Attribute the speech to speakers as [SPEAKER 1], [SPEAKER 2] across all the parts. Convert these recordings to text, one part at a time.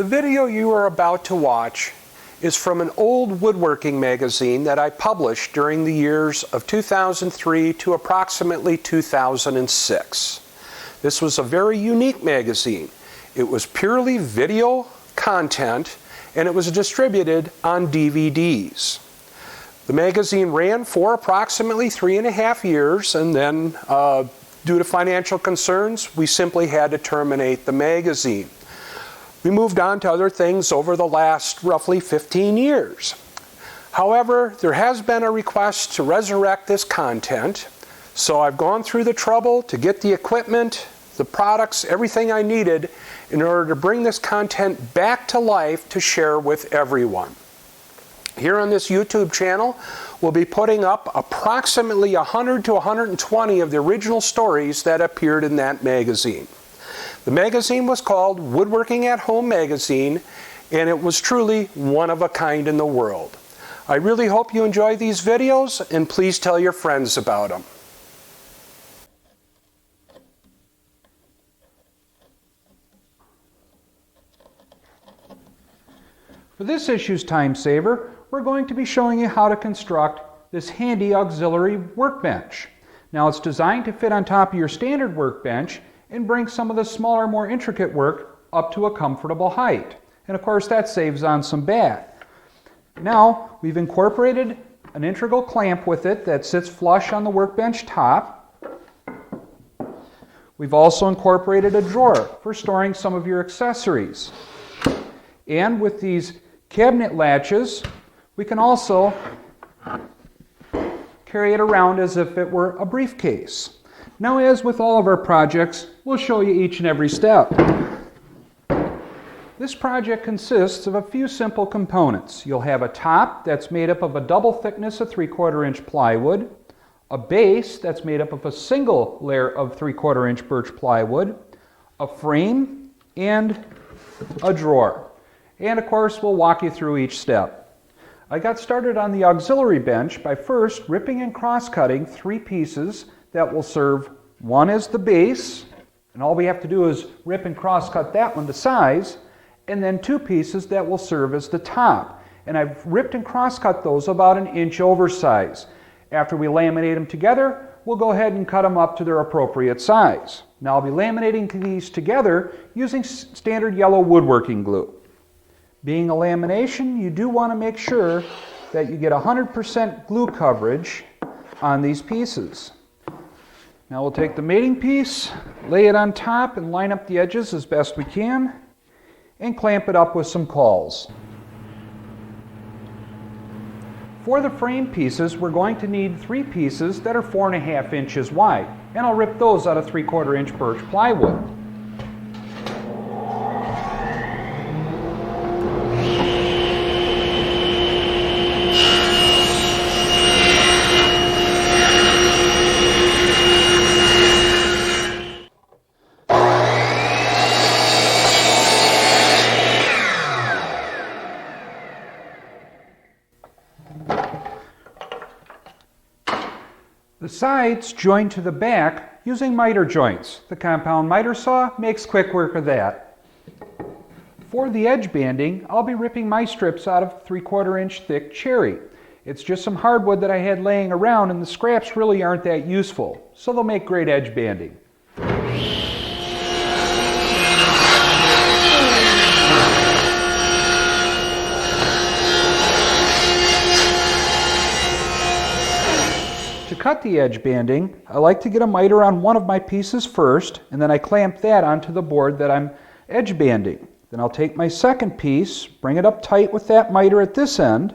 [SPEAKER 1] The video you are about to watch is from an old woodworking magazine that I published during the years of 2003 to approximately 2006. This was a very unique magazine. It was purely video content and it was distributed on DVDs. The magazine ran for approximately 3.5 years, and then due to financial concerns, we simply had to terminate the magazine. We moved on to other things over the last roughly 15 years. However, there has been a request to resurrect this content, so I've gone through the trouble to get the equipment, the products, everything I needed in order to bring this content back to life to share with everyone. Here on this YouTube channel, we'll be putting up approximately 100 to 120 of the original stories that appeared in that magazine. The magazine was called Woodworking at Home Magazine, and it was truly one of a kind in the world. I really hope you enjoy these videos, and please tell your friends about them.
[SPEAKER 2] For this issue's time saver, we're going to be showing you how to construct this handy auxiliary workbench. Now it's designed to fit on top of your standard workbench and bring some of the smaller, more intricate work up to a comfortable height. And of course that saves on some back. Now we've incorporated an integral clamp with it that sits flush on the workbench top. We've also incorporated a drawer for storing some of your accessories. And with these cabinet latches, we can also carry it around as if it were a briefcase. Now, as with all of our projects, we'll show you each and every step. This project consists of a few simple components. You'll have a top that's made up of a double thickness of 3/4 inch plywood, a base that's made up of a single layer of 3/4 inch birch plywood, a frame, and a drawer. And of course, we'll walk you through each step. I got started on the auxiliary bench by first ripping and cross-cutting 3 pieces that will serve one as the base, and all we have to do is rip and cross-cut that one to size, and then 2 pieces that will serve as the top. And I've ripped and cross-cut those about 1 inch oversize. After we laminate them together, we'll go ahead and cut them up to their appropriate size. Now I'll be laminating these together using standard yellow woodworking glue. Being a lamination, you do want to make sure that you get 100% glue coverage on these pieces. Now we'll take the mating piece, lay it on top, and line up the edges as best we can, and clamp it up with some cauls. For the frame pieces, we're going to need 3 pieces that are 4.5 inches wide, and I'll rip those out of 3/4 inch birch plywood. The sides join to the back using miter joints. The compound miter saw makes quick work of that. For the edge banding, I'll be ripping my strips out of 3/4 inch thick cherry. It's just some hardwood that I had laying around, and the scraps really aren't that useful, so they'll make great edge banding. To cut the edge banding, I like to get a miter on one of my pieces first, and then I clamp that onto the board that I'm edge banding. Then I'll take my second piece, bring it up tight with that miter at this end,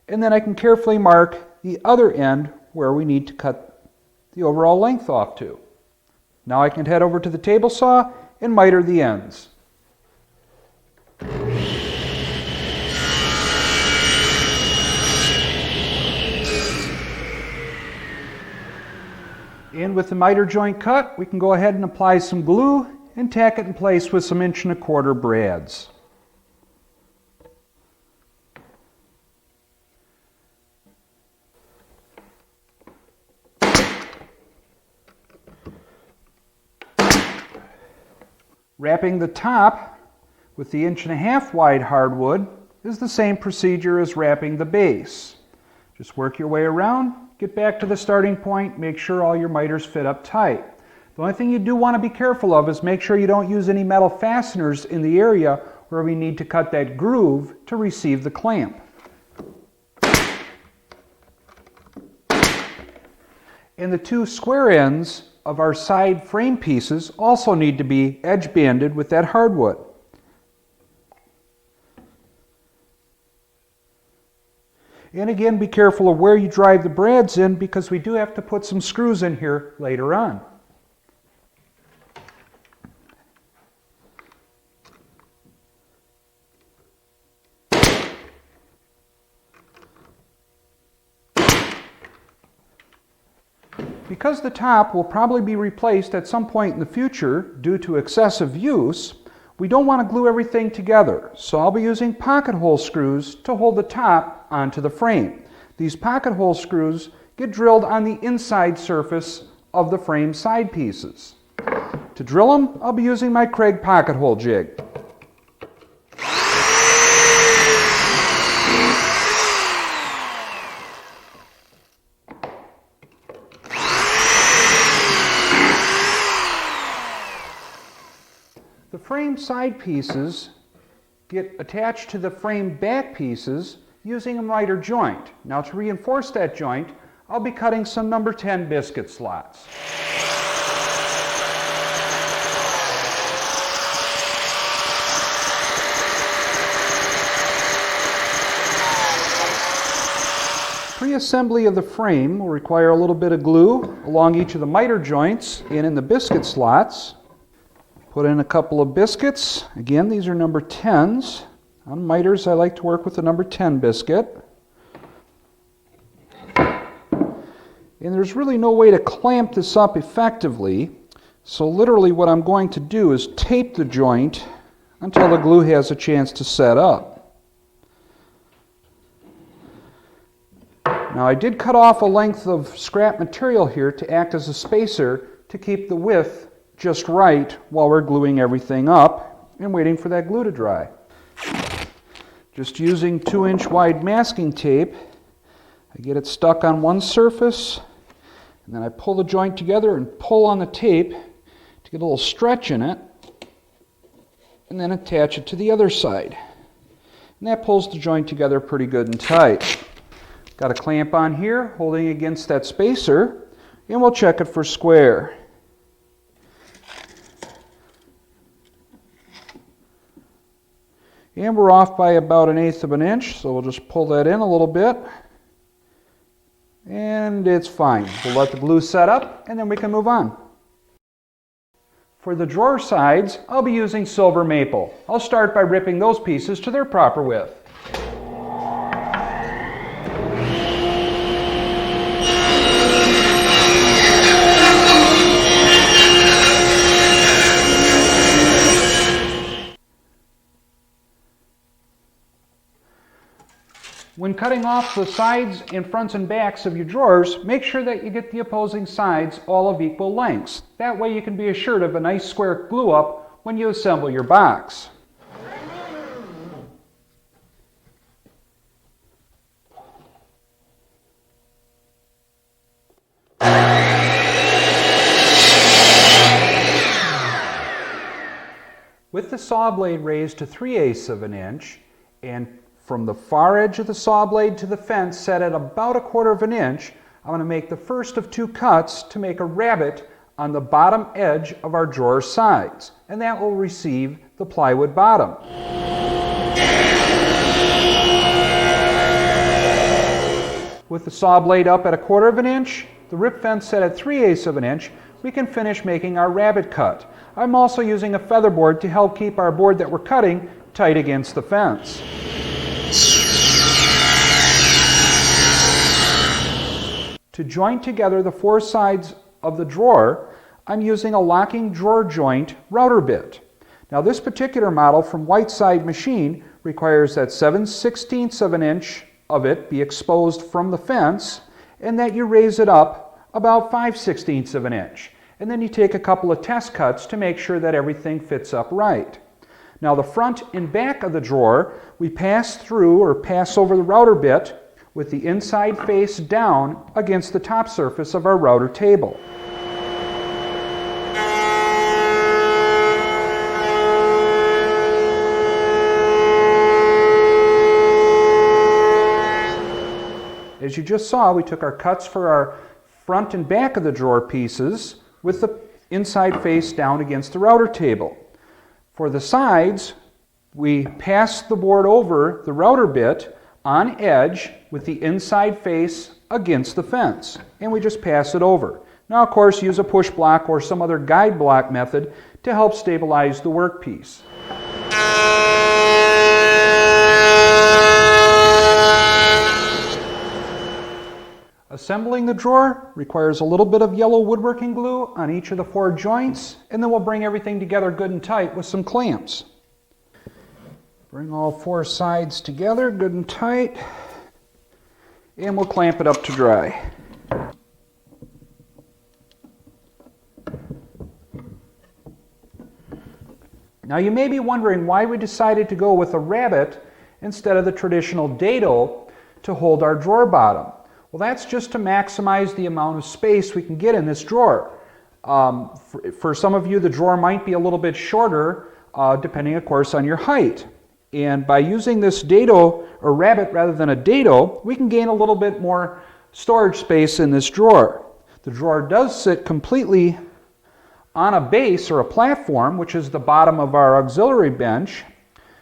[SPEAKER 2] and then I can carefully mark the other end where we need to cut the overall length off to. Now I can head over to the table saw and miter the ends. And with the miter joint cut, we can go ahead and apply some glue and tack it in place with some 1¼ inch brads. Wrapping the top With the 1.5" wide hardwood is the same procedure as wrapping the base. Just work your way around, get back to the starting point, make sure all your miters fit up tight. The only thing you do want to be careful of is make sure you don't use any metal fasteners in the area where we need to cut that groove to receive the clamp. And the 2 square ends of our side frame pieces also need to be edge banded with that hardwood. And again, be careful of where you drive the brads in, because we do have to put some screws in here later on. Because the top will probably be replaced at some point in the future due to excessive use, we don't want to glue everything together, so I'll be using pocket hole screws to hold the top onto the frame. These pocket hole screws get drilled on the inside surface of the frame side pieces. To drill them, I'll be using my Craig pocket hole jig. The frame side pieces get attached to the frame back pieces using a miter joint. Now, to reinforce that joint, I'll be cutting some number 10 biscuit slots. Pre-assembly of the frame will require a little bit of glue along each of the miter joints and in the biscuit slots. Put in a couple of biscuits. Again, these are number 10s. On miters, I like to work with the number 10 biscuit. And there's really no way to clamp this up effectively, so literally what I'm going to do is tape the joint until the glue has a chance to set up. Now, I did cut off a length of scrap material here to act as a spacer to keep the width just right while we're gluing everything up and waiting for that glue to dry. Just using 2" wide masking tape, I get it stuck on one surface, and then I pull the joint together and pull on the tape to get a little stretch in it, and then attach it to the other side. And that pulls the joint together pretty good and tight. Got a clamp on here holding against that spacer, and we'll check it for square. And we're off by about 1/8 inch, so we'll just pull that in a little bit. And it's fine. We'll let the glue set up, and then we can move on. For the drawer sides, I'll be using silver maple. I'll start by ripping those pieces to their proper width. When cutting off the sides and fronts and backs of your drawers, make sure that you get the opposing sides all of equal lengths. That way you can be assured of a nice square glue up when you assemble your box. With the saw blade raised to 3/8 inch and from the far edge of the saw blade to the fence set at about 1/4 inch, I'm going to make the first of 2 cuts to make a rabbet on the bottom edge of our drawer sides, and that will receive the plywood bottom. With the saw blade up at 1/4 inch, the rip fence set at 3/8 inch, we can finish making our rabbet cut. I'm also using a feather board to help keep our board that we're cutting tight against the fence. To join together the 4 sides of the drawer, I'm using a locking drawer joint router bit. Now, this particular model from Whiteside Machine requires that 7/16 inch of it be exposed from the fence, and that you raise it up about 5/16 inch. And then you take a couple of test cuts to make sure that everything fits up right. Now the front and back of the drawer, we pass through or pass over the router bit with the inside face down against the top surface of our router table. As you just saw, we took our cuts for our front and back of the drawer pieces with the inside face down against the router table. For the sides, we pass the board over the router bit on edge with the inside face against the fence, and we just pass it over. Now, of course, use a push block or some other guide block method to help stabilize the workpiece. Assembling the drawer requires a little bit of yellow woodworking glue on each of the 4 joints, and then we'll bring everything together good and tight with some clamps. Bring all 4 sides together good and tight, and we'll clamp it up to dry. Now you may be wondering why we decided to go with a rabbet instead of the traditional dado to hold our drawer bottom. Well, that's just to maximize the amount of space we can get in this drawer. For some of you, the drawer might be a little bit shorter, depending, of course, on your height. And by using this dado, or rabbet rather than a dado, we can gain a little bit more storage space in this drawer. The drawer does sit completely on a base or a platform, which is the bottom of our auxiliary bench.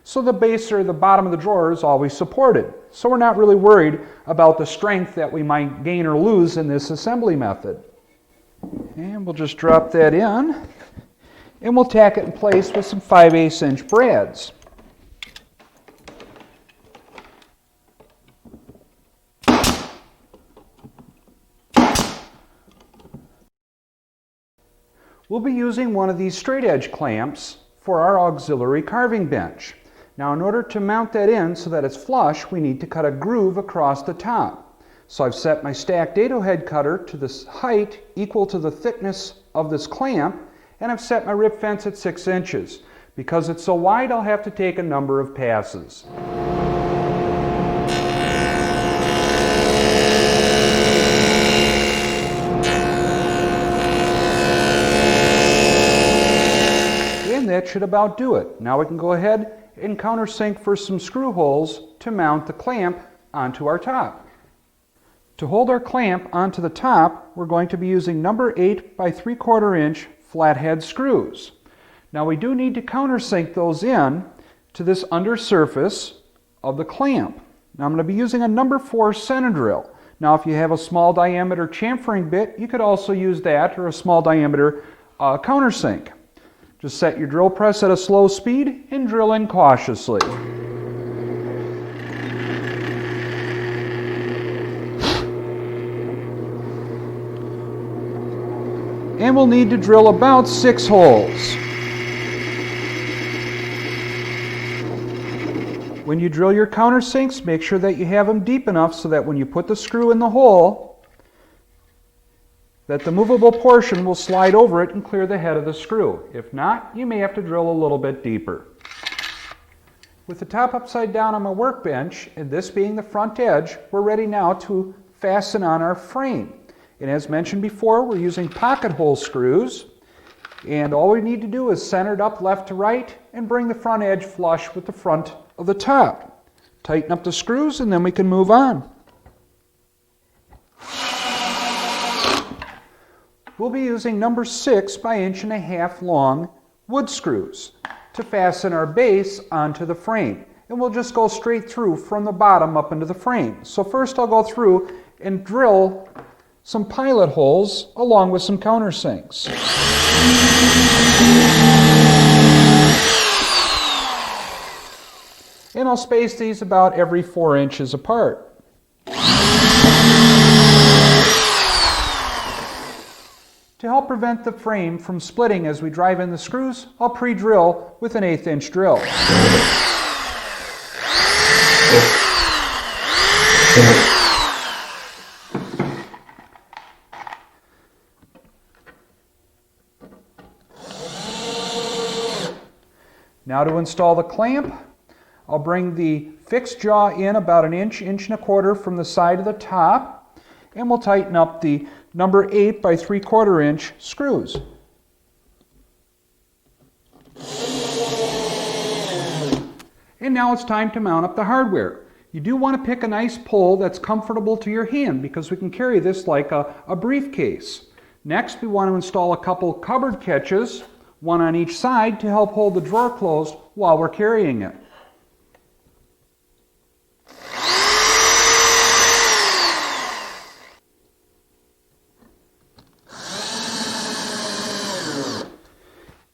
[SPEAKER 2] So the base or the bottom of the drawer is always supported. So we're not really worried about the strength that we might gain or lose in this assembly method. And we'll just drop that in, and we'll tack it in place with some 5/8 inch brads. We'll be using one of these straight edge clamps for our auxiliary carving bench. Now, in order to mount that in so that it's flush, we need to cut a groove across the top. So I've set my stacked dado head cutter to this height equal to the thickness of this clamp, and I've set my rip fence at 6 inches. Because it's so wide, I'll have to take a number of passes. And that should about do it. Now we can go ahead and countersink for some screw holes to mount the clamp onto our top. To hold our clamp onto the top, we're going to be using number 8 by 3/4 inch flathead screws. Now we do need to countersink those in to this under surface of the clamp. Now I'm going to be using a number 4 center drill. Now if you have a small diameter chamfering bit, you could also use that, or a small diameter countersink. Just set your drill press at a slow speed and drill in cautiously. And we'll need to drill about 6 holes. When you drill your countersinks, make sure that you have them deep enough so that when you put the screw in the hole, that the movable portion will slide over it and clear the head of the screw. If not, you may have to drill a little bit deeper. With the top upside down on my workbench, and this being the front edge, we're ready now to fasten on our frame. And as mentioned before, we're using pocket hole screws, and all we need to do is center it up left to right and bring the front edge flush with the front of the top. Tighten up the screws and then we can move on. We'll be using number 6 by 1.5 inch long wood screws to fasten our base onto the frame. And we'll just go straight through from the bottom up into the frame. So first I'll go through and drill some pilot holes along with some countersinks. And I'll space these about every 4 inches apart. To help prevent the frame from splitting as we drive in the screws, I'll pre-drill with an 1/8 inch drill. Now Now to install the clamp, I'll bring the fixed jaw in about an inch, inch and a quarter from the side of the top, and we'll tighten up the number 8 by 3/4 inch screws. And now it's time to mount up the hardware. You do want to pick a nice pole that's comfortable to your hand because we can carry this like a briefcase. Next, we want to install a couple cupboard catches, one on each side, to help hold the drawer closed while we're carrying it.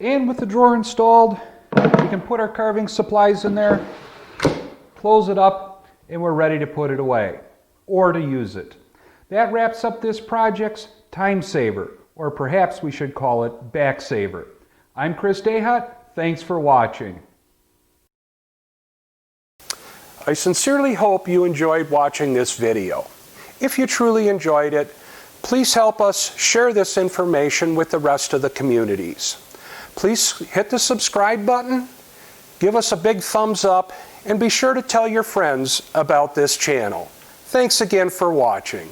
[SPEAKER 2] And with the drawer installed, we can put our carving supplies in there, close it up, and we're ready to put it away or to use it. That wraps up this project's time saver, or perhaps we should call it back saver. I'm Chris DeHut. Thanks for watching.
[SPEAKER 1] I sincerely hope you enjoyed watching this video. If you truly enjoyed it, please help us share this information with the rest of the communities. Please hit the subscribe button, give us a big thumbs up, and be sure to tell your friends about this channel. Thanks again for watching.